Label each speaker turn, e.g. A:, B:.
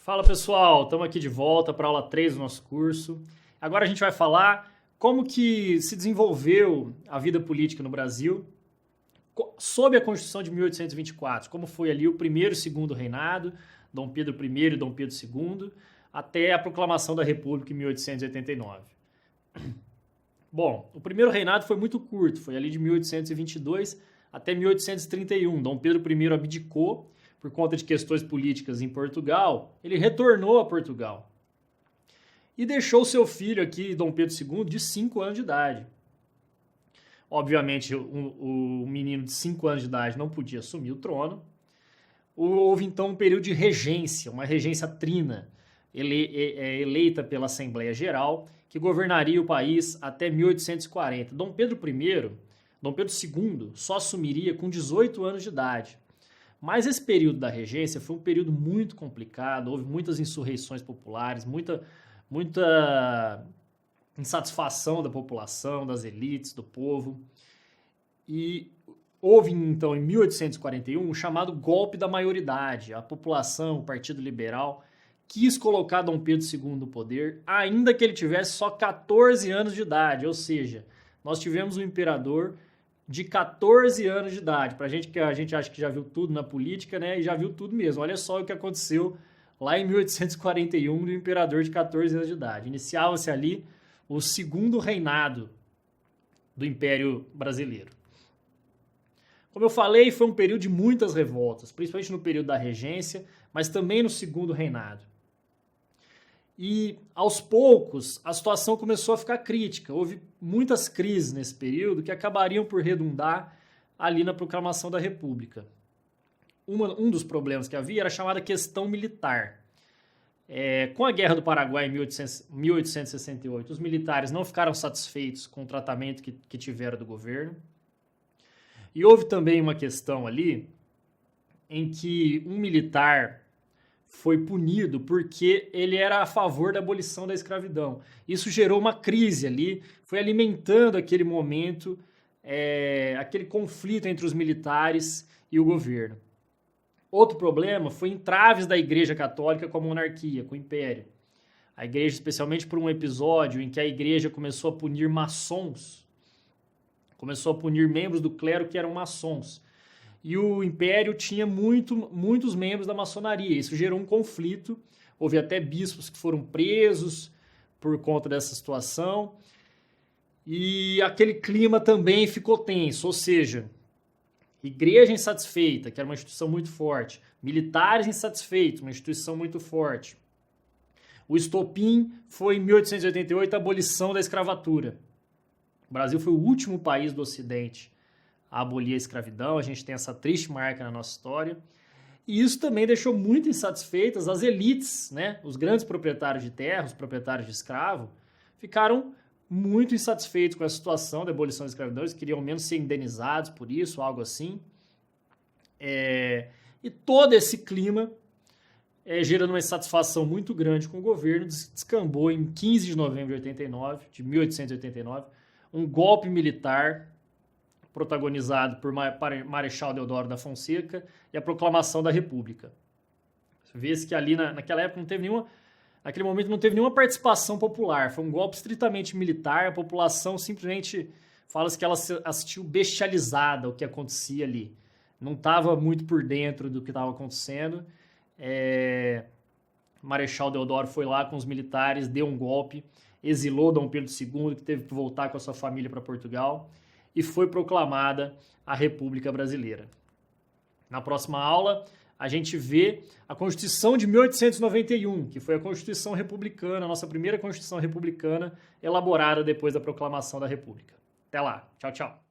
A: Fala pessoal, estamos aqui de volta para a aula 3 do nosso curso. Agora a gente vai falar como que se desenvolveu a vida política no Brasil sob a Constituição de 1824, como foi ali o primeiro e segundo reinado, Dom Pedro I e Dom Pedro II, até a proclamação da República em 1889. Bom, o primeiro reinado foi muito curto, foi ali de 1822 até 1831. Dom Pedro I abdicou por conta de questões políticas em Portugal, ele retornou a Portugal e deixou seu filho aqui, Dom Pedro II, de 5 anos de idade. Obviamente, o menino de 5 anos de idade não podia assumir o trono. Houve então um período de regência, uma regência trina, eleita pela Assembleia Geral, que governaria o país até 1840. Dom Pedro II só assumiria com 18 anos de idade. Mas esse período da regência foi um período muito complicado, houve muitas insurreições populares, muita insatisfação da população, das elites, do povo. E houve, então, em 1841, o chamado golpe da maioridade. A população, o Partido Liberal, quis colocar Dom Pedro II no poder, ainda que ele tivesse só 14 anos de idade. Ou seja, nós tivemos um imperador de 14 anos de idade. Pra gente que a gente acha que já viu tudo na política, né? E já viu tudo mesmo. Olha só o que aconteceu lá em 1841 do imperador de 14 anos de idade. Iniciava-se ali o segundo reinado do Império Brasileiro. Como eu falei, foi um período de muitas revoltas, principalmente no período da regência, mas também no segundo reinado. E, aos poucos, a situação começou a ficar crítica. Houve muitas crises nesse período que acabariam por redundar ali na proclamação da República. Um dos problemas que havia era a chamada questão militar. Com a Guerra do Paraguai em 1868, os militares não ficaram satisfeitos com o tratamento que tiveram do governo. E houve também uma questão ali em que um militar foi punido porque ele era a favor da abolição da escravidão. Isso gerou uma crise ali, foi alimentando aquele momento, aquele conflito entre os militares e o governo. Outro problema foi entraves da Igreja Católica com a monarquia, com o Império. A Igreja, especialmente por um episódio em que a Igreja começou a punir maçons, começou a punir membros do clero que eram maçons. E o Império tinha muitos membros da maçonaria. Isso gerou um conflito. Houve até bispos que foram presos por conta dessa situação. E aquele clima também ficou tenso. Ou seja, igreja insatisfeita, que era uma instituição muito forte. Militares insatisfeitos, uma instituição muito forte. O estopim foi, em 1888, a abolição da escravatura. O Brasil foi o último país do Ocidente a abolir a escravidão, a gente tem essa triste marca na nossa história, e isso também deixou muito insatisfeitas as elites, né? Os grandes proprietários de terra, os proprietários de escravo, ficaram muito insatisfeitos com a situação da abolição da escravidão, eles queriam ao menos ser indenizados por isso, algo assim, e todo esse clima, gerando uma insatisfação muito grande com o governo, descambou em 15 de novembro de 1889, um golpe militar protagonizado por Marechal Deodoro da Fonseca e a proclamação da República. Vê-se que ali naquela época naquele momento não teve nenhuma participação popular, foi um golpe estritamente militar, a população simplesmente fala-se que ela assistiu bestializada ao que acontecia ali, não estava muito por dentro do que estava acontecendo. Marechal Deodoro foi lá com os militares, deu um golpe, exilou Dom Pedro II, que teve que voltar com a sua família para Portugal, e foi proclamada a República Brasileira. Na próxima aula, a gente vê a Constituição de 1891, que foi a Constituição Republicana, a nossa primeira Constituição Republicana, elaborada depois da proclamação da República. Até lá. Tchau, tchau.